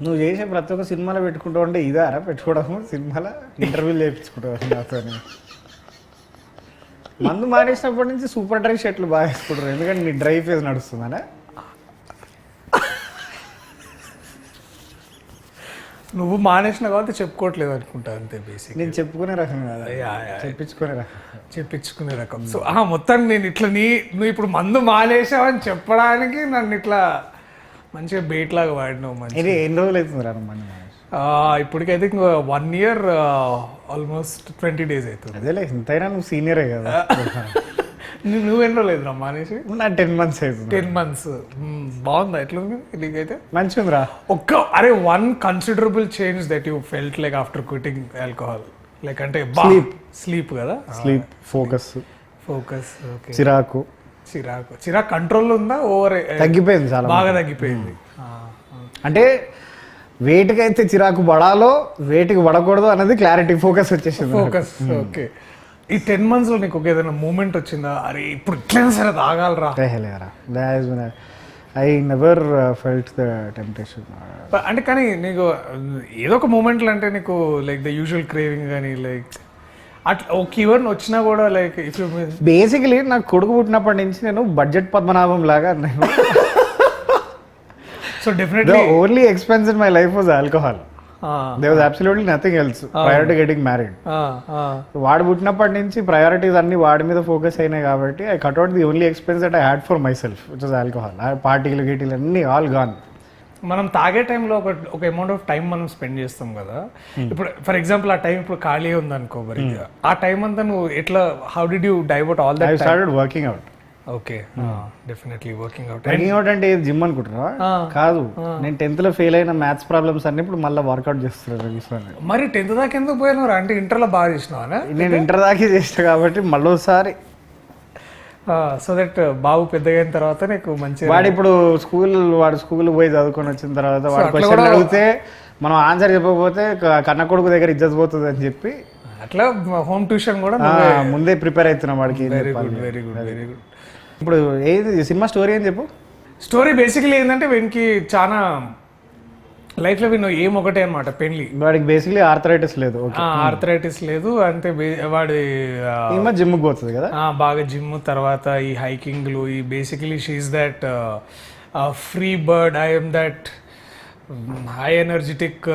నువ్వు చేసే ప్రతి ఒక్క సినిమాలో పెట్టుకుంటావు అంటే ఇదారా పెట్టుకోవడము సినిమాలో ఇంటర్వ్యూలు చేయించుకుంటావు నాతో. మందు మానేసినప్పటి నుంచి సూపర్ డ్రై షర్ట్లు బాగా వేసుకుంటారు ఎందుకంటే నీ డ్రై ఫేజ్ నడుస్తుందనే. నువ్వు మానేసిన కాబట్టి చెప్పుకోవట్లేదు అనుకుంటా అంతే బేసిక్. నేను చెప్పుకునే రకం కదా, చెప్పించుకునే రకం. సో మొత్తం నేను ఇట్లా నువ్వు ఇప్పుడు మందు మానేసావని చెప్పడానికి నన్ను ఇట్లా మంచిగా బేట్ లాగా వాడినావు. మంచి ఎన్ని రోజులు అవుతుంది రా మందు మానేసి? ఇప్పటికైతే ఇంకా 1 year ఆల్మోస్ట్ 20 days అవుతుంది. అదేలే ఎంతైనా నువ్వు సీనియరే కదా. నువ్వెన్నో లేదు రా మానేసి? నా 10 months అవుతుంది. 10 months. బాగుందా ఎట్లుంది నీకైతే? మంచిగా ఉందిరా. One considerable change that you felt like after quitting alcohol like అంటే స్లీప్ కదా, స్లీప్, ఫోకస్, చిరాకు కంట్రోల్లో ఉందా? ఓవర్ తగ్గిపోయింది, చాలా బాగా తగ్గిపోయింది. అంటే వేటికి అయితే చిరాకు పడాలో వేటికి పడకూడదు అన్నది క్లారిటీ, ఫోకస్ వచ్చేసింది. ఫోకస్. ఓకే. ఈ 10 months లో నీకు ఏదైనా మూమెంట్ వచ్చిందా, అరే ఇప్పుడు ఇట్లైనా సరే తాగాలరా? I never felt the temptation. అంటే కానీ నీకు ఏదో ఒక మూమెంట్లు అంటే నీకు లైక్ ద యూజువల్ క్రేవింగ్ కానీ లైక్ అట్లా ఒక ఈవెంట్ వచ్చినా కూడా లైక్ ఇఫ్ బేసికలీ నాకు కొడుకు పుట్టినప్పటి నుంచి నేను బడ్జెట్ పద్మనాభం లాగా నేను so definitely only expense in my life was alcohol. There was absolutely nothing else prior to getting married. వాడు పుట్టినప్పటి నుంచి ప్రయారిటీస్ అన్ని వాడి మీద ఫోకస్ అయినాయి కాబట్టి I cut out the only expense that I had for my self which was alcohol. పార్టీలు గీటీలు అన్ని ఆల్ గాన్. మనం తాగే టైంలో ఒక అమౌంట్ ఆఫ్ టైం మనం స్పెండ్ చేస్తాం కదా. ఇప్పుడు ఫర్ ఎగ్జాంపుల్ ఆ టైం ఇప్పుడు ఖాళీ ఉంది అనుకో, మరి ఆ టైం అంతా నువ్వు ఎట్లా, how did you divert all that? I started working out. Okay, definitely working out. Working out అంటే జిమ్ అనుకుంటున్నా? కాదు, నేను 10th లో ఫెయిల్ అయిన మ్యాథ్స్ ప్రాబ్లమ్స్ అన్ని ఇప్పుడు మళ్ళీ వర్కౌట్ చేస్తున్నాను. మరి 10th దాకా ఎందుకు పోయినావు? అంటే ఇంటర్లో బాగా చేసినావా? నేను ఇంటర్ దాకా చేసిన కాబట్టి మళ్ళీసారి సో దట్ బాబు పెద్దగా అయిన తర్వాత నీకు మంచి వాడు ఇప్పుడు వాడు స్కూల్ పోయి చదువుకొని వచ్చిన తర్వాత వాడు క్వశ్చన్ అడిగితే మనం ఆన్సర్ చెప్పకపోతే కన్న కొడుకు దగ్గర ఇజ్జత్ పోతుంది అని చెప్పి అట్లా హోమ్ ట్యూషన్ కూడా ముందే ప్రిపేర్ అవుతున్నాం వాడికి. Very good, very good, very good. ఇప్పుడు ఏది సినిమా స్టోరీ అని చెప్పు. స్టోరీ బేసిక్లీ ఏంటంటే వీనికి చాలా లైఫ్లో వీళ్ళు ఏం ఒకటే అనమాట, పెళ్లి. వాడికి బేసిక్లీ ఆర్థరైటిస్ లేదు. ఆర్థరైటిస్ లేదు అంటే వాడి జిమ్కి పోతుంది కదా బాగా, జిమ్ తర్వాత ఈ హైకింగ్లు, ఈ basically she's that free bird, I'm that high energetic,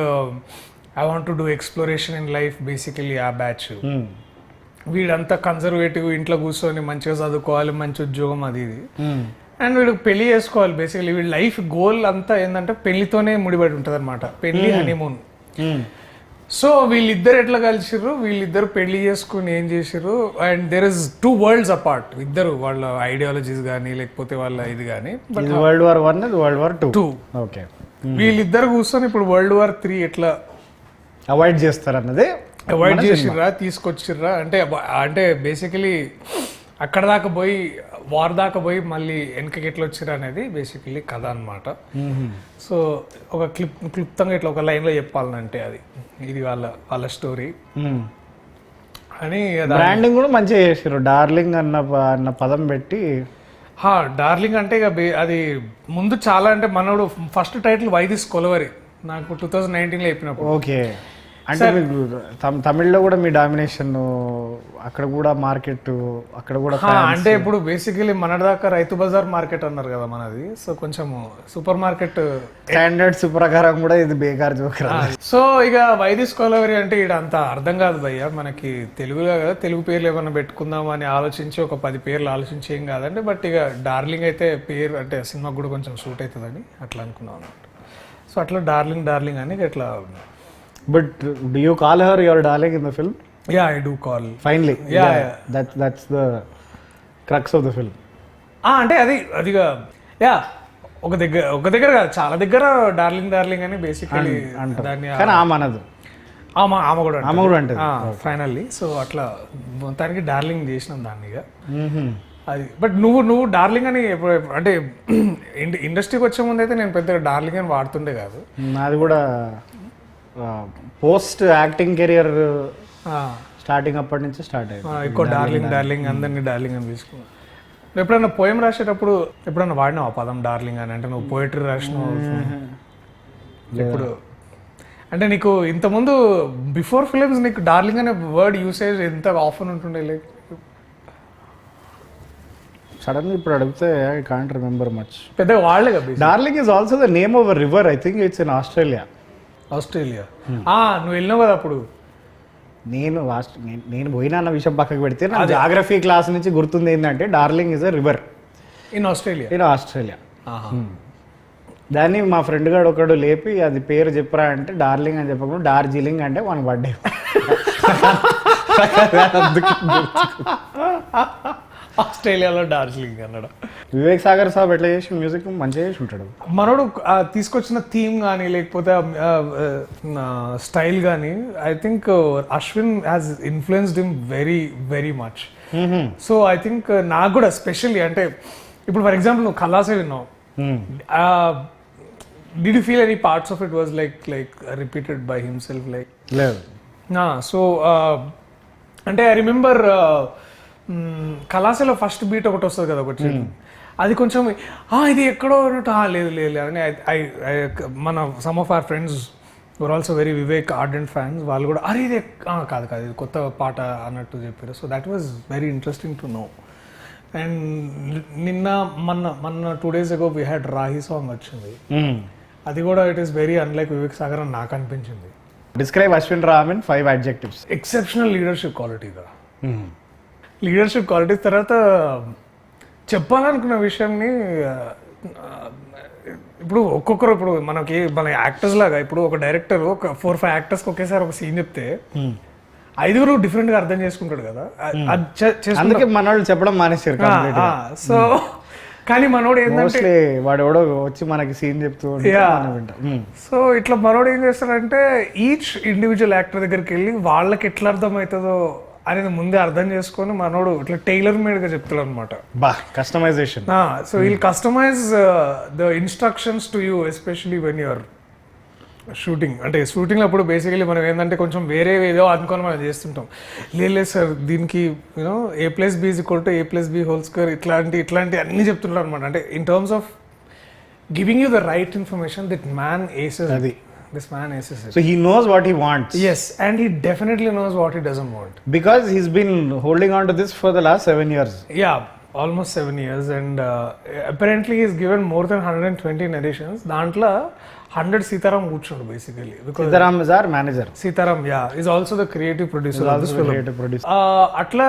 I want to do exploration in life, basically ఆ బ్యాచ్. వీడంతా కన్జర్వేటివ్, ఇంట్లో కూర్చొని మంచిగా చదువుకోవాలి, మంచి ఉద్యోగం అది ఇది, అండ్ వీడు పెళ్లి చేసుకోవాలి. బేసికలీ వీడి లైఫ్ గోల్ అంతా ఏంటంటే పెళ్లితోనే ముడిపడి ఉంటుంది అనమాట, పెళ్లి, హనీమూన్. సో వీళ్ళిద్దరు ఎట్లా కలిసిర్రు, వీళ్ళిద్దరు పెళ్లి చేసుకుని ఏం చేసిర్రు, and there is 2 worlds apart. ఇద్దరు వాళ్ళ ఐడియాలజీస్ కానీ లేకపోతే వాళ్ళ ఇది కానీ. But World War I, World War II. Okay, వీళ్ళిద్దరు కూర్చొని ఇప్పుడు World War III ఎట్లా అవాయిడ్ చేస్తారు అన్నదే, అవాయిడ్ చేసిర్రా, తీసుకొచ్చిర్రా అంటే బేసికలీ అక్కడ దాకా పోయి వార్ దాకా పోయి మళ్ళీ వెనకకి ఎట్లా వచ్చిర్రా అనేది బేసికలీ కథ అనమాట. సో ఒక క్లుప్తంగా ఇట్లా ఒక లైన్లో చెప్పాలంటే ఇది వాళ్ళ స్టోరీ అని. బ్రాండింగ్ కూడా మంచిగా చేసారు, డార్లింగ్ అన్న పదం పెట్టి. డార్లింగ్ అంటే ఇక అది ముందు చాలా, అంటే మనోడు first title why this Kolaveri నాకు 2019లో చెప్పినప్పుడు. ఓకే, అంటే మీకు తమిళ్లో కూడా మీ డామినేషన్ అక్కడ కూడా మార్కెట్, అక్కడ కూడా అంటే ఇప్పుడు బేసికలీ మన దాకా రైతు బజార్ మార్కెట్ అన్నారు కదా మనది. సో కొంచెం సూపర్ మార్కెట్ స్టాండర్డ్స్ ప్రకారం కూడా ఇది బేకార్ జోకరా. సో ఇక వైదిస్ కొలవరి అంటే ఇక్కడ అంత అర్థం కాదు భయ్య మనకి, తెలుగులో కదా, తెలుగు పేర్లు ఏమైనా పెట్టుకుందాం అని ఆలోచించి ఒక 10 పేర్లు ఆలోచించి ఏం కాదండి. బట్ ఇక డార్లింగ్ అయితే పేరు అంటే సినిమాకి కూడా కొంచెం సూట్ అవుతుందని అట్లా అనుకున్నాం అన్నమాట. సో అట్లా డార్లింగ్ అని ఇట్లా. But do you call her your darling in the film? Yeah, I do call. Finally. Yeah. That's the crux of the film. అంటే అదిగా యా ఒక దగ్గర కాదు, చాలా దగ్గర డార్లింగ్ అని బేసికలీ దాన్ని. కానీ ఆమె అనదు, ఆమె కూడా అంటే ఫైనల్లీ. సో అట్లా మొత్తానికి డార్లింగ్ చేసినాం దాన్ని ఇక అది. బట్ నువ్వు డార్లింగ్ అని అంటే ఇండస్ట్రీకి వచ్చే ముందు అయితే నేను పెద్దగా డార్లింగ్ అని వాడుతుండే కాదు. నాది కూడా పోస్ట్ యాక్టింగ్ కెరియర్ స్టార్టింగ్ అప్పటి నుంచి స్టార్ట్ అయ్యింది. ఎక్కువ డార్లింగ్ అందరినీ డార్లింగ్ అని తీసుకున్నాను. ఎప్పుడైనా పోయం రాసేటప్పుడు ఎప్పుడైనా వాడినావు ఆ పదం డార్లింగ్ అని? అంటే నువ్వు పోయిటరీ రాసినావు ఇప్పుడు అంటే నీకు ఇంతకుముందు బిఫోర్ ఫిలిమ్స్ నీకు డార్లింగ్ అనే వర్డ్ యూసేజ్ ఎంత ఆఫన్ ఉంటుండే లైక్ సడన్గా ఇప్పుడు అడిగితే ఐ కాంట్ రిమెంబర్ మచ్. పెద్ద వాళ్ళే కదా. Darling is also the name of a river, I think it's in Australia. Australia నువ్వు వెళ్ళినావు కదా అప్పుడు. నేను పోయినా అన్న విషయం పక్కకు పెడితే నా జాగ్రఫీ క్లాస్ నుంచి గుర్తుంది ఏంటంటే darling is a river in Australia. దాన్ని మా ఫ్రెండ్ గారు ఒకడు లేపి అది పేరు చెప్పరా అంటే డార్లింగ్ అని చెప్పకుండా డార్జిలింగ్ అంటే మనకు పడ్డే. ఆస్ట్రేలియాలో డార్జిలింగ్ అన్నాడు. వివేక్ సాగర్ సాబ్ ఎట్లా చేసి మ్యూజిక్ మంచిగా చేసి ఉంటాడు. మనోడు తీసుకొచ్చిన థీమ్ కానీ లేకపోతే స్టైల్ కానీ I think Ashwin has influenced him very very much. So I think నాకు కూడా స్పెషల్లీ అంటే ఇప్పుడు ఫర్ ఎగ్జాంపుల్ నువ్వు ఖలాసే విన్నావు. Did you feel any parts of it was like repeated by himself like? లేదు. So అంటే ఐ రిమెంబర్ కళాశాల ఫస్ట్ బీట్ ఒకటి వస్తుంది కదా ఒకటి, అది కొంచెం ఇది ఎక్కడో అన్నట్టు లేదు లేదు అని మన some of our friends were also very Vivek ardent fans, వాళ్ళు కూడా అరే ఇది కాదు ఇది కొత్త పాట అన్నట్టు చెప్పారు. So that was very interesting to know. And మొన్న 2 days ago we had Rahi song వచ్చింది. అది కూడా it is very unlike Vivek Sagar అని నాకు అనిపించింది. Describe Ashwin Ram in 5 adjectives. Exceptional leadership quality కదా. లీడర్షిప్ క్వాలిటీస్ తర్వాత చెప్పాలనుకున్న విషయాన్ని ఇప్పుడు ఒక్కొక్కరు ఇప్పుడు మన యాక్టర్స్ లాగా ఇప్పుడు ఒక డైరెక్టర్ ఒక 4-5 యాక్టర్స్కి ఒకేసారి ఒక సీన్ చెప్తే 5 డిఫరెంట్ గా అర్థం చేసుకుంటాడు కదా. అందుకే మనోళ్ళు చెప్పడం మానేశారు. సో కానీ మనోడు ఏంటంటే వాడు ఎవడో వచ్చి మనకి సీన్ చెప్తూ. సో ఇట్లా మనోడు ఏం చేస్తాడంటే ఈచ్ ఇండివిజువల్ యాక్టర్ దగ్గరికి వెళ్ళి వాళ్ళకి ఎట్లా అర్థమవుతుందో అనేది ముందే అర్థం చేసుకొని మనోడు ఇట్లా టైలర్ మేడ్ గా చెప్తాడు అనమాట. Customization. So we'll customize the instructions to you especially when you're shooting. అంటే షూటింగ్ అప్పుడు బేసికలీ మనం ఏంటంటే కొంచెం వేరే ఏదో అనుకొని మనం చేస్తుంటాం. లేదు సార్ దీనికి యూనో A+B=A+B² ఇట్లాంటి అన్ని చెప్తుంటారు అనమాట. అంటే in terms of giving you the right information దిట్ మ్యాన్ ఏసెస్ అది. This man aces it. So he knows what he wants. Yes, and he definitely knows what he doesn't want. Because he's been holding on to this for the last 7 years. Yeah, almost 7 years, and apparently he's given more than 120 narrations. Dantla 100 Sitaram కూర్చుండు basically. Sitaram is our manager. Sitaram, yeah, is also the creative producer of this film. Creative producer. అట్లా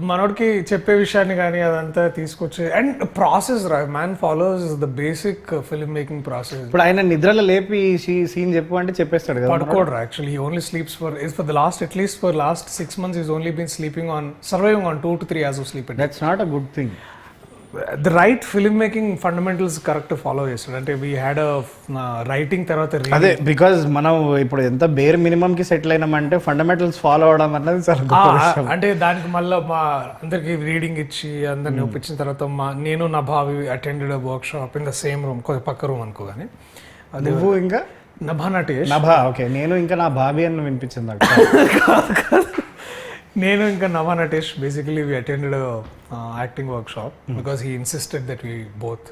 మనోడికి చెప్పే విషయాన్ని కానీ అదంతా తీసుకొచ్చి and process man follows the basic film making process. ఇప్పుడు ఆయన నిద్రలో లేపి సీన్ చెప్పు అంటే చెప్పేస్తాడు కదా. పడుకోడు actually. He only sleeps for the last at least for last 6 months he's only been sleeping on surviving on 2 to 3 hours of sleep. That's not a good thing. The right film making fundamentals correct follow చేస్తాడు. అంటే we had writing తర్వాత అదే because మనం ఇప్పుడు ఎంత bear minimum కి settle అయినామంటే fundamentals follow అవడం అన్నది చాలా అంటే దానికి మళ్ళీ మా అందరికి రీడింగ్ ఇచ్చి అందరిని ఒప్పించిన తర్వాత నేను నా భావి attended work shop in the same room, కొంచెం పక్క రూమ్ అనుకో. కానీ నువ్వు ఇంకా నభానటేష్ ఓకే నేను ఇంకా నా భావి అని వినిపించింది. నేను ఇంకా Nabha Natesh basically we attended acting workshop because he insisted that we both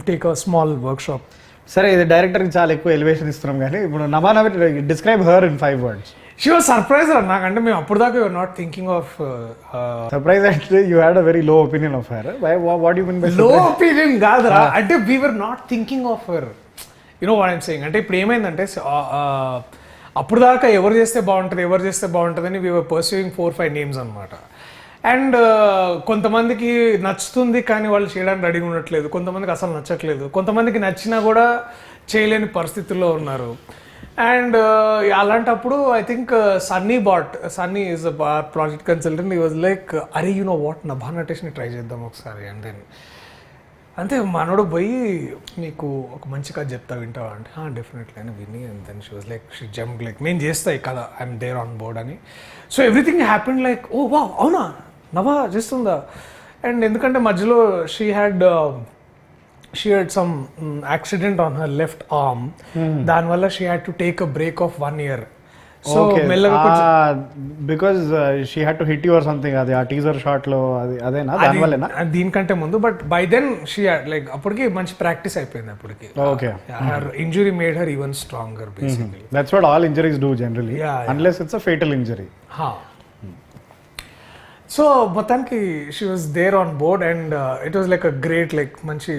take a small workshop. సరే ఇది డైరెక్టర్కి చాలా ఎక్కువ ఎలివేషన్ ఇస్తున్నాం కానీ ఇప్పుడు నభానవి describe her in 5 words. She was surprise నాకంటే మేము అప్పుడు దాకా you are not thinking of surprise అంటే you had a very low opinion of her. What you mean by low opinion కాదురా, అంటే we were not thinking of her. You know what I'm saying. అంటే ఇప్పుడు ఏమైందంటే అప్పుడు దాకా ఎవరు చేస్తే బాగుంటుంది అని వీ వర్ పర్సూయింగ్ 4-5 names అనమాట. అండ్ కొంతమందికి నచ్చుతుంది కానీ వాళ్ళు చేయడానికి రెడీగా ఉండట్లేదు, కొంతమందికి అసలు నచ్చట్లేదు, కొంతమందికి నచ్చినా కూడా చేయలేని పరిస్థితుల్లో ఉన్నారు. అండ్ అలాంటప్పుడు I think Sunny is project consultant. ఈ వాజ్ లైక్ అరే యు నో వాట్ నభానటేష్ని ట్రై చేద్దాం ఒకసారి. అండ్ దెన్ అంతే మనోడు పోయి నీకు ఒక మంచి కథ చెప్తా వింటావా అంటే డెఫినెట్లీ అని విని. And then she was like she jump like నేను చేస్తా ఈ కథ, ఐఎమ్ దేర్ ఆన్ బోర్డ్ అని. So everything happened like oh వా అవునా నవా చేస్తుందా. అండ్ ఎందుకంటే మధ్యలో she had some accident on her left arm. దానివల్ల she had to take a break of 1 year. So మెల్లగా because she had to hit you are something, అది ఆ టీజర్ షాట్ లో అది అదేనా దానివల్లేనా? దీనికంటే ముందు, but by then she like అప్పటికి మంచి ప్రాక్టీస్ అయిపోయింది అప్పటికి. Okay, her injury made her even stronger basically. That's what all injuries do generally, unless it's a fatal injury. So మొత్తానికి she was there on board and it was like a great, like మంచి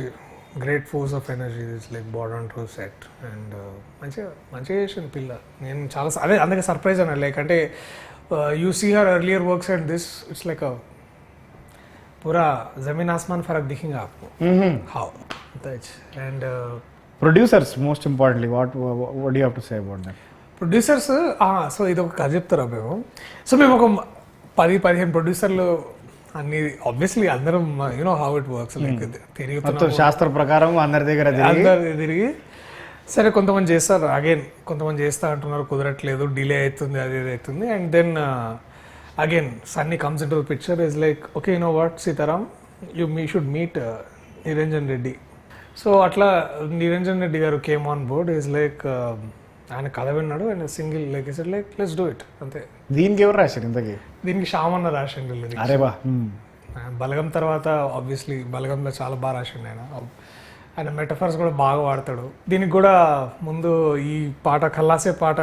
great force of energy like board on to set and మంచిగా చేసింది పిల్ల. నేను చాలా అదే అందుకే surprise అన్నా, లైక్ అంటే you see her earlier works and this it's like a పూరా జమీన్ ఆస్మాన్ ఫరక్ దిఖేగా ఆప్కో. How and producers most importantly what do you have to say about that? Producers, so ఇది ఒక కథ చెప్తారా మేము. సో మేము ఒక 10-15 ప్రొడ్యూసర్లు అన్ని, ఆబ్వియస్లీ అందరం you know how it works, like తిరుగుతున్నాం శాస్త్ర ప్రకారం అందరి దగ్గర తిరిగి సరే కొంతమంది చేస్తారు, అగైన్ కొంతమంది చేస్తా అంటున్నారు కుదరట్లేదు, డిలే అవుతుంది, అది ఇది అవుతుంది. And then again Sunny comes into the picture, is like okay you know what Sitaram, me should meet Niranjan Reddy. So అట్లా Niranjan Reddy garu came on board, is like ఆయన కథ విన్నాడు and single like is like let's do it అంతే. దీనికి ఎవరు రాశారు ఇంతకీ? దీనికి శ్యామన్న రాసిండు. అరే బా, బలగం తర్వాత ఆబ్వియస్లీ బలగంలో చాలా బాగా రాసిండు ఆయన మెటఫర్స్ కూడా బాగా వాడతాడు. దీనికి కూడా ముందు ఈ పాట కల్లాసే పాట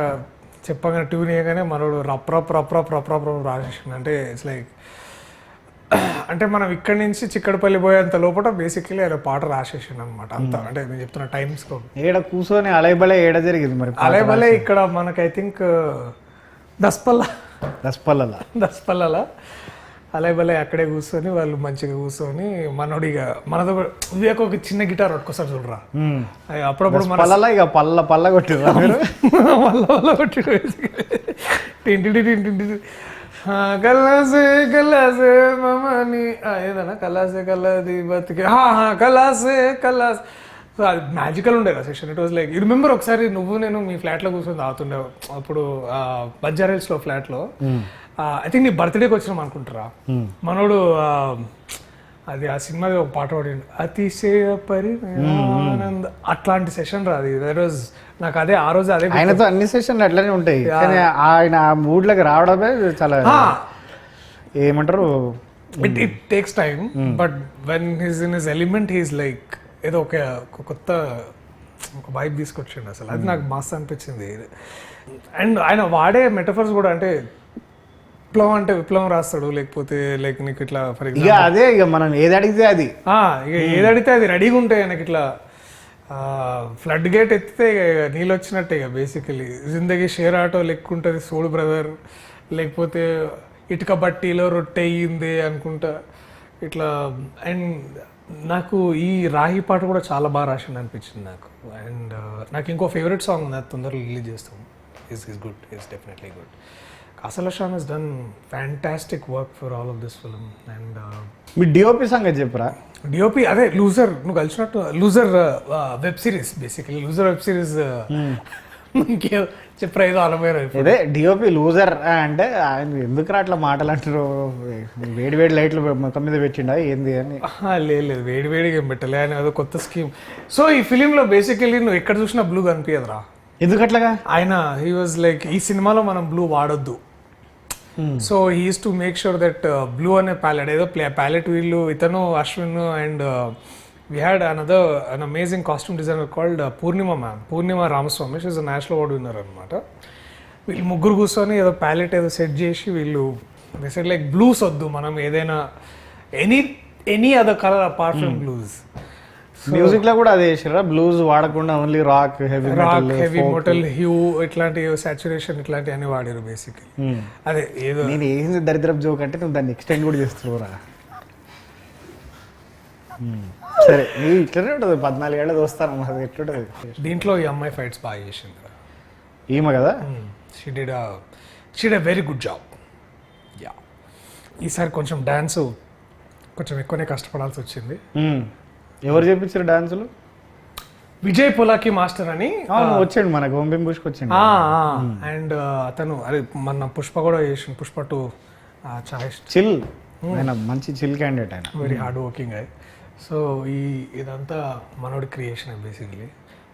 చెప్పగానే ట్యూన్ వేయగానే మనోడు రప్ రప్ రప్ రప్ రప్ రప్ రప్ రాసేసిండు. అంటే ఇట్స్ లైక్ అంటే మనం ఇక్కడి నుంచి చిక్కడపల్లి పోయేంత లోపల బేసికలీ ఆయన పాట రాసేసిండు అనమాట అంత. అంటే నేను చెప్తున్నా టైమ్స్ ఏడ కూర్చొని అలైబలే ఏడ జరిగింది మరి అలైబలే ఇక్కడ మనకు ఐ థింక్ దస్పల్లల అలైబలే అక్కడే కూర్చొని వాళ్ళు మంచిగా కూర్చొని మనోడిగా మనతో వివేక్ ఒక చిన్న గిటార్ పట్టుకొస్తారు చూడరా, అప్పుడప్పుడు మన ఇక పల్ల కొట్టిరా పల్ల కొట్టి టింటి టింటి కల్లాసే కల్లాసే మమ్మని ఏదన్నా కల్లాసే కల్లాది బతికే కల్లాసే కల్లాస్. సో అది మ్యాజికల్ ఉండే కదా session. It was like you remember ఒకసారి నువ్వు నేను మీ ఫ్లాట్లో కూర్చొని తాగుతుండే అప్పుడు బంజారాహిల్స్లో ఫ్లాట్లో, ఐ థింక్ నీ బర్త్డేకి వచ్చినాం అనుకుంటారా, మనోడు అది ఆ సినిమా ఒక పాట పాడిండు అతిశయ పరిణానంద, అట్లాంటి సెషన్ రాదు. దట్ వాజ్ నాకు అదే ఆ రోజు అదే ఆయనతో అన్ని సెషన్లు అట్లనే ఉంటాయి, కానీ ఆయన ఆ మూడ్లోకి రావడమే చాలా ఏమంటారు, it takes time, but when his in his element he's like ఏదో ఒక కొత్త ఒక వైబ్ తీసుకొచ్చిండు అసలు. అది నాకు మస్తు అనిపించింది. అండ్ ఆయన వాడే మెటఫర్స్ కూడా, అంటే విప్లవం అంటే విప్లవం రాస్తాడు, లేకపోతే లైక్ నీకు ఇట్లా ఫర్ ఎగ్జాంపుల్ అదే ఇక మనం ఏది అడిగితే అది ఏది అడిగితే అది రెడీగా ఉంటాయి ఆయనకి. ఇట్లా ఫ్లడ్ గేట్ ఎత్తితే ఇక నీళ్ళు వచ్చినట్టే ఇక బేసికలీ. జిందగీ షేర్ ఆటో లెక్కుంటుంది సోడు బ్రదర్, లేకపోతే ఇటుక బట్టీలో రొట్టె అయ్యింది అనుకుంటా ఇట్లా. అండ్ నాకు ఈ రాహి పాట కూడా చాలా బాగా రాసింది అనిపించింది నాకు. అండ్ నాకు ఇంకో ఫేవరెట్ సాంగ్ ఉంది, అది తొందరగా రిలీజ్ చేస్తాం. Is good, is definitely good. కాసల షాన్ has done fantastic work for all of this film. And మీ డిఓపి సంగతి చెప్పరా? డిఓపి అదే లూజర్, నువ్వు కలిసినట్టు loser web series, basically loser web series చెప్పరా ఏదో అలమైన అదే డిఓపి లూజర్ అంటే ఆయన ఎందుకు అట్లా మాటలు అంటారు, వేడి వేడి లైట్లు మొత్తం మీద పెట్టిండా ఏంది అని? లేదు వేడి వేడిగా ఏం పెట్టలే, ఆయన ఏదో కొత్త స్కీమ్. సో ఈ ఫిలింలో బేసికలీ నువ్వు ఎక్కడ చూసినా బ్లూ కనిపించదురా. ఎందుకట్లాగా? ఆయన హీ వాజ్ లైక్ ఈ సినిమాలో మనం బ్లూ వాడొద్దు, so he is to make sure that blue అనే ప్యాలెట్ ఏదో ప్యాలెట్ వీళ్ళు ఇతను Ashwin and we had an amazing costume designer called Poornima Ramaswamy, she's a national award winner అనమాట. వీళ్ళు ముగ్గురు కూర్చొని ఏదో ప్యాలెట్ ఏదో సెట్ చేసి వీళ్ళు సెట్ లైక్ బ్లూస్ వద్దు, మనం ఏదైనా any other colour apart from blues. Music లో కూడా అదే చేసారా, బ్లూస్ వాడకుండా only rock, heavy metal, hue ఇట్లాంటి సాచురేషన్ ఇట్లాంటి అన్ని వాడారు బేసిక్లీ. అదే ఏదో నేను ఏం దరిద్రపు జోక్ అంటే నువ్వు దాన్ని ఎక్స్టెండ్ కూడా చేస్తున్నావురా. సరే నీ ఇట్లనే ఉంటుంది, 14 ఏళ్ళది వస్తాను అది ఎట్లుంటుంది. దీంట్లో ఈ అమ్మాయి ఫైట్స్ బాగా చేసింది ఈమె కదా, she did a very good job. Yeah ఈసారి కొంచెం డాన్స్ కొంచెం ఎక్కువనే కష్టపడాల్సి వచ్చింది. ఎవరు చేపించారు డాన్సులు? విజయ్ పొలాకి మాస్టర్ అని వచ్చాడు మన గోంబెం బుష్కి వచ్చాడు. అండ్ అతను అదే మన పుష్ప కూడా చేసిన పుష్ప 2 చిల్, ఆయన మంచి చిల్ క్యాండిడేట్, ఆయన వెరీ హార్డ్ వర్కింగ్ అయ్యి. సో ఇదంతా మనోడి క్రియేషన్ బేసిక్లీ.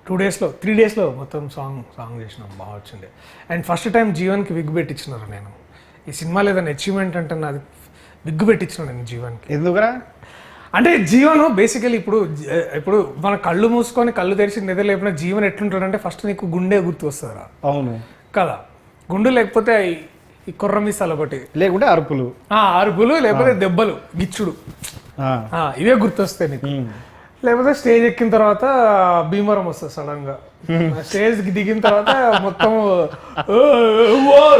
2 daysలో 3 daysలో మొత్తం సాంగ్ చేసినాం, బాగా వచ్చింది. అండ్ ఫస్ట్ టైం జీవన్కి విగ్ పెట్టించినారు. నేను ఈ సినిమాలో ఏదైనా అచీవ్మెంట్ అంటే నాది విగ్ పెట్టించిన నేను జీవన్కి. ఎందుకురా? అంటే జీవన్ బేసికలీ ఇప్పుడు మన కళ్ళు మూసుకొని కళ్ళు తెరిచి నిద్ర లేపిన జీవన్ ఎట్లుంటాడంటే ఫస్ట్ నీకు గుండె గుర్తు వస్తుందిరా. అవును కదా, గుండు లేకపోతే ఈ కుర్ర మీసాలు ఒకటి, లేకుంటే అరుపులు, అరుపులు, లేకపోతే దెబ్బలు, గిచ్చుడు, ఇవే గుర్తొస్తాయి నీకు. లేకపోతే స్టేజ్ ఎక్కిన తర్వాత భీమవరం వస్తుంది సడన్ గా. స్టేజ్ దిగిన తర్వాత మొత్తం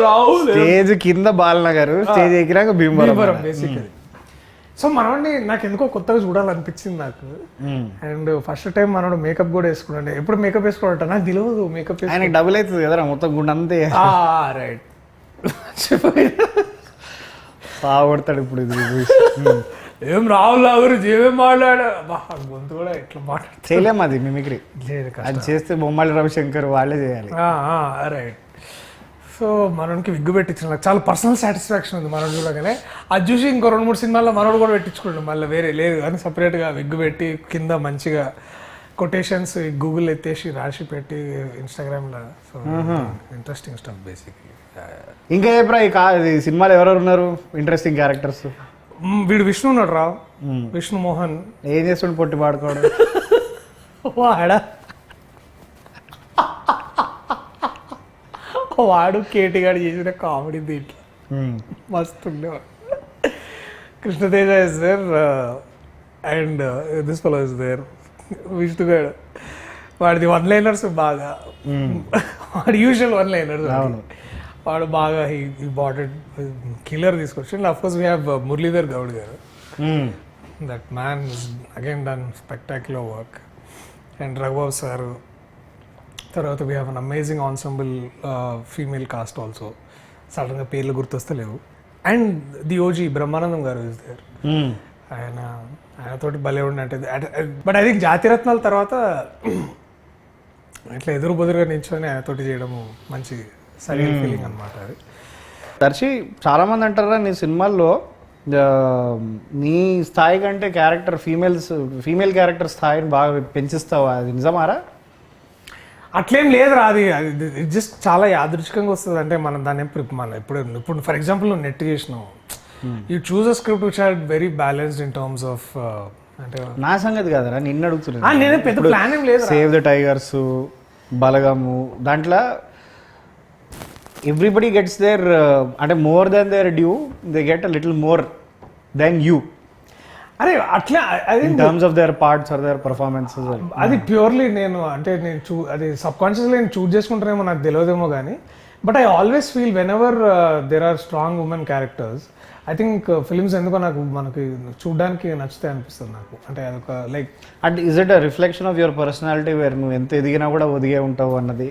రాహుల్, స్టేజ్ కింద బాలనగర్, స్టేజ్ ఎక్కినాక భీమవరం బేసికలీ. సో మనోడిని నాకు ఎందుకో కొత్తగా చూడాలనిపించింది నాకు. అండ్ ఫస్ట్ టైం మనోడు మేకప్ కూడా వేసుకున్నాడు. ఎప్పుడు మేకప్ వేసుకోవట నాకు తెలియదు. మేకప్ ఆయనకి డబుల్ అవుతుంది కదరా మొత్తం గుండె అంతే. రైట్, సాగొడతాడు ఇప్పుడు ఇది. ఏం రాహుల్ గురించి ఏమేం మాట్లాడా, గొంతు కూడా ఎట్లా మాట్లాడు చేయలేము అది మిమిక్రీ. లేదు, అది చేస్తే బొమ్మాలి రవిశంకర్ వాళ్ళే చేయాలి. రైట్. సో మనోడికి విగ్గు పెట్టించిన నాకు చాలా పర్సనల్ సాటిస్ఫాక్షన్ ఉంది. మనోడు చూడగానే అది చూసి ఇంకో 2-3 సినిమాల్లో మనోడు కూడా పెట్టించుకోండి. మళ్ళీ వేరే లేదు కానీ సపరేట్గా విగ్గు పెట్టి కింద మంచిగా కొటేషన్స్ గూగుల్ ఎత్తేసి రాసి పెట్టి ఇన్స్టాగ్రామ్లో. So interesting stuff basically. ఇంకా ఈ సినిమాలో ఎవరెవరు ఉన్నారు ఇంట్రెస్టింగ్ క్యారెక్టర్స్? వీడు విష్ణు ఉన్నాడు రా, విష్ణు మోహన్. ఏం చేస్తుండు పొట్టి పాడుకోవడం? వాడు కేటీగాడు చేసిన కామెడీ దీంట్లో మస్తు ఉండేవాడు. Krishnateja is there and this fellow is there, విష్ణుగాడు. వాడిది 1-liners బాగా, వాడి యూజువల్ 1-liners. వాడు బాగా ఈ బాటెడ్ కిల్లర్ తీసుకొచ్చి. Of course we have Muralidhar Goud గారు. That man is again done spectacular work. And Raghubabu sir. తర్వాత we have an amazing ensemble female cast also. సడన్గా పేర్లు గుర్తొస్తే లేవు. అండ్ ది ఓజీ బ్రహ్మానందం గారు ఇస్ దేర్. ఆయనతోటి భలే ఉండే. బట్ ఐ థింక్ జాతిరత్నాల తర్వాత ఇట్లా ఎదురు బదురుగా నిల్చొని ఆయనతోటి చేయడము మంచి సరైన ఫీలింగ్ అనమాట అది. దర్శి చాలా మంది అంటారా నీ సినిమాల్లో నీ స్థాయి కంటే ఫీమేల్ క్యారెక్టర్ స్థాయిని బాగా పెంచిస్తావా? అది నిజమారా? అట్లేం లేదురా. అది జస్ట్ చాలా యాదృచ్ఛికంగా వస్తుంది. అంటే మనం దాన్ని ఇప్పుడు ఫర్ ఎగ్జాంపుల్ నువ్వు నెట్ చేసినావు, you choose a script which are very balanced in terms of. అంటే నా సంగతి కాదరా, నిన్ను అడుగుతున్నా. నేను పెద్ద ప్లాన్ ఏం లేదు. సేవ్ ద టైగర్స్, బలగము, దాంట్లో ఎవ్రీబడి గెట్స్ దేర్, అంటే more than their due, they get a little more than you. అరే అట్లా in terms of their parts or their performances. అది ప్యూర్లీ నేను అది సబ్ కాన్షియస్లీ నేను చూజ్ చేసుకుంటానేమో, నాకు తెలియదేమో కానీ. But I always feel whenever there are strong women characters, I think films ఎందుకో మనకి చూడడానికి నచ్చుతాయి అనిపిస్తుంది నాకు. అంటే అదొక లైక్, అంటే is it a reflection of your personality where నువ్వు ఎంత ఎదిగినా కూడా ఒదిగే ఉంటావు అన్నది?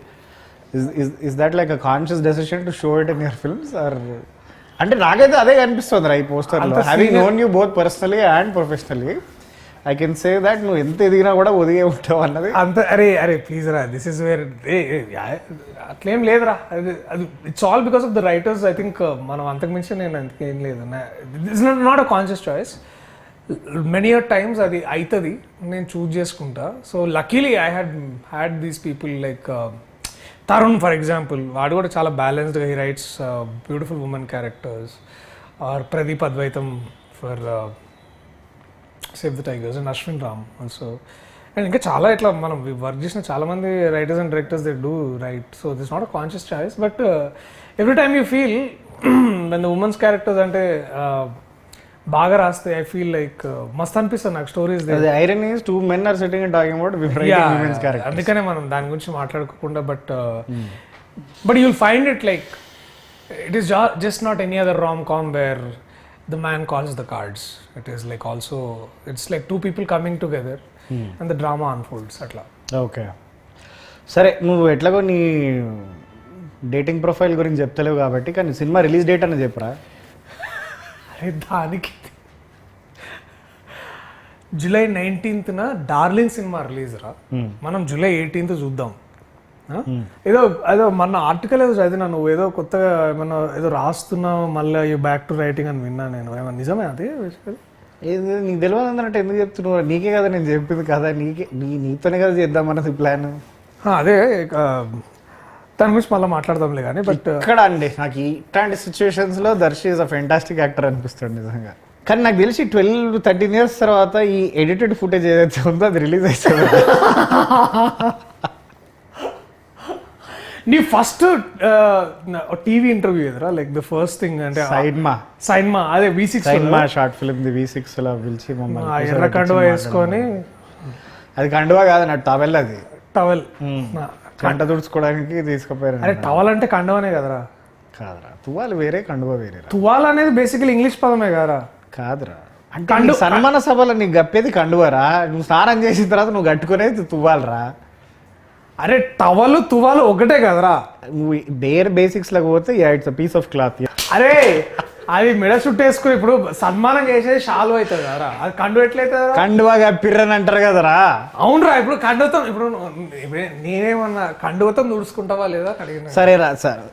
Is that like a conscious decision to show it in your films or? అంటే నాకైతే అదే కనిపిస్తుంది రా ఈ పోస్టర్లో. Having known you both personally and professionally, I can say that నువ్వు ఎంత ఎదిగినా కూడా ఒదిగే ఉంటావు అన్నది. అంత అరే ప్లీజ్ రా, దిస్ ఇస్ వేర్ అట్లేం లేదురా. అది it's all because of the writers. I think మనం అంతకుమించి నేను అంతకేం లేదు. It's not a conscious choice. Many a times అది అవుతుంది, నేను చూజ్ చేసుకుంటా. So luckily I had these people like Tarun for example. వాడు కూడా చాలా బ్యాలెన్స్డ్గా he writes beautiful women characters. Or Pradeep Advaitham for save the tigers and Ashwin Ram also. And ఇంకా చాలా ఇట్లా మనం వర్క్ చేసిన చాలామంది writers and directors they do right. So this not a conscious choice, but every time you feel when the women's characters అంటే బాగా రాస్తే I feel like మస్త్ అనిపిస్తుంది నాకు stories. Iron is 2 men are sitting and talking about women's characters. అందుకనే మనం దాని గురించి మాట్లాడుకోకుండా, but you'll find it like it is just not any other rom-com వేర్ the man calls the cards. It is like also, it's like 2 people coming together and the drama unfolds atla. Okay సరే, నువ్వు ఎట్లాగో నీ dating profile గురించి చెప్తలేవు కాబట్టి, కానీ cinema release date అని చెప్పరా? అరే దానికి July 19th darling cinema release రా. మనం జూలై 18th చూద్దాం. ఏదో మన ఆర్టికల్ ఏదో చదివినా, నువ్వు ఏదో కొత్తగా ఏమన్నా ఏదో రాస్తున్నావు మళ్ళీ యూ బ్యాక్ టు రైటింగ్ అని విన్నా నేను. ఏమన్నా నిజమే అది? నీకు తెలియదు అన్నట్టు ఎందుకు చెప్తున్నావు? నీకే కదా నేను చెప్పింది కదా, నీతోనే కదా చేద్దామన్నది ప్లాన్. అదే దాని గురించి మళ్ళీ మాట్లాడదాంలే కానీ బట్ ఇక్కడ అండి నాకు ఇట్లాంటి సిచ్యువేషన్స్ లో Darshi is a fantastic actor అనిపిస్తుంది నిజంగా. కానీ నాకు తెలిసి 12-13 years తర్వాత ఈ ఎడిటెడ్ ఫుటేజ్ ఏదైతే ఉందో అది రిలీజ్ అవుతుంది. నీ ఫస్ట్ టీవీ ఇంటర్వ్యూ ఎదురా లైక్ ద ఫస్ట్ థింగ్ అంటే సైన్మా అదే V6 సైన్మా short film the V6 లో పిలిచి మమ్మల్ని ఎర్ర కండువా వేసుకొని, అది కండువా కాదు నా టవెల్, అది టవల్ గంట తుడుచుకోవడానికి తీసుకుపోయారు. అరే టవల్ అంటే కండువానే కదరా? కాదురా, తువ్వాలు వేరే కండువా వేరే. తువాల్ అనేది బేసికలీ ఇంగ్లీష్ పదమే కదరా? కాదురా, అంటే సన్మాన సభలో నీకు గప్పేది కండువారా, నువ్వు స్నానం చేసిన తర్వాత నువ్వు కట్టుకునేది తువ్వాలరా. అరే టవల్ తువాలు ఒకటే కదరా? నువ్వు బేర్ బేసిక్స్ లకు పోతే it's a piece of cloth. అరే అది మెడ చుట్టేసుకుని ఇప్పుడు సన్మానం చేసేది షాలు అవుతుంది కదరా, అది కండు ఎట్లయితుంది? కండువా కప్పిర్రని అంటారు కదరా. అవునరా, ఇప్పుడు కండువతం ఇప్పుడు నేనేమన్నా కండువతం తుడుచుకుంటావా లేదా అడిగిన. సరేరా సార్,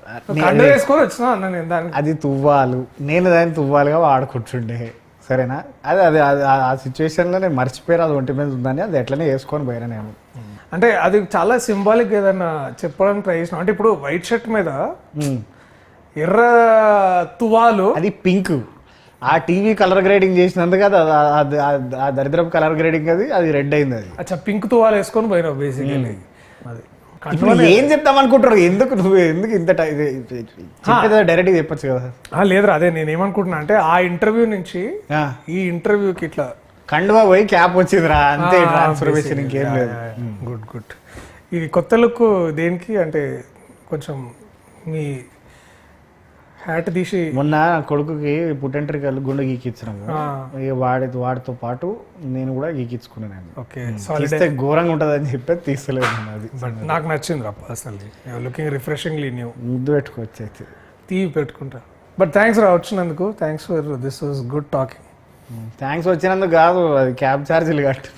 కండు వేసుకొని వచ్చినా అన్న నేను దానికి. అది తువ్వాలు, నేను దాన్ని తువ్వాలుగా వాడుకుంటుండే, సరేనా? అదే అదే ఆ సిచ్యువేషన్ లో నేను మర్చిపోయారు అది ఒంటి మీద ఉందని, అది ఎట్లనే వేసుకొని పోయినా నేను. అంటే అది చాలా సింబాలిక్ ఏదన్నా చెప్పడానికి ట్రై చేసిన. అంటే ఇప్పుడు వైట్ షర్ట్ మీద ఎర్ర తువాలు, అది పింక్. ఆ టీవీ కలర్ గ్రేడింగ్ చేసినందుకు ఆ దరిద్రపు కలర్ గ్రేడింగ్ అది రెడ్ అయింది. అది అచ్చా పింక్ తువాలు వేసుకొని పోయినావు బేసికలీ. అది ఇప్పుడు ఏం చెప్తాం అనుకుంటారు, ఎందుకు ఇంత డైరెక్ట్ చెప్పొచ్చు కదా. లేదురా, అదే నేను ఏమనుకుంటున్నా అంటే ఆ ఇంటర్వ్యూ నుంచి ఈ ఇంటర్వ్యూకి ఇట్లా కండువా పోయి క్యాప్ వచ్చిందిరా, అంతే ట్రాన్స్ఫర్మేషన్, ఇంకేం లేదు. Good good. ఇది కొత్త లుక్ దేనికి అంటే కొంచెం మీ హ్యాట్ తీసి మొన్న కొడుకుకి పుట్టెంట్రికలు గుండె గీకిచ్చినాము, ఇక వాడితో పాటు నేను కూడా గీకించుకున్నాను. ఓకే, తీస్తే ఘోరంగా ఉంటుంది అని చెప్పి తీస్తలేదు. అది బట్ నాకు నచ్చింది రా అసలు, లుకింగ్ రిఫ్రెషింగ్లీ న్యూ. ముద్దు పెట్టుకోవచ్చు అయితే, తీవి పెట్టుకుంటా. బట్ థ్యాంక్స్ రా వచ్చినందుకు, thanks for this was good talking. Thanks వచ్చినందుకు కాదు, అది క్యాబ్ ఛార్జీలు కట్టు.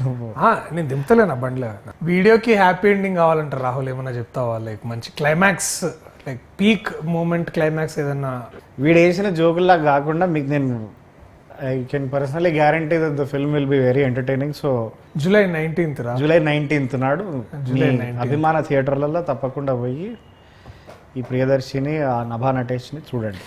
నేను దింపుతలేనా బండ్లో. వీడియోకి హ్యాపీ ఎండింగ్ కావాలంటారు రాహుల్, ఏమన్నా చెప్తావా? లైక్ మంచి climax, like peak moment climax ఏదన్నా. వీడు వేసిన జోకుల్లా కాకుండా మీకు నేను I can personally guarantee that the film will be very entertaining. So July 19th July 19th నాడు అభిమాన థియేటర్లలో తప్పకుండా పోయి ఈ ప్రియదర్శిని, ఆ నభా నటేష్ని చూడండి.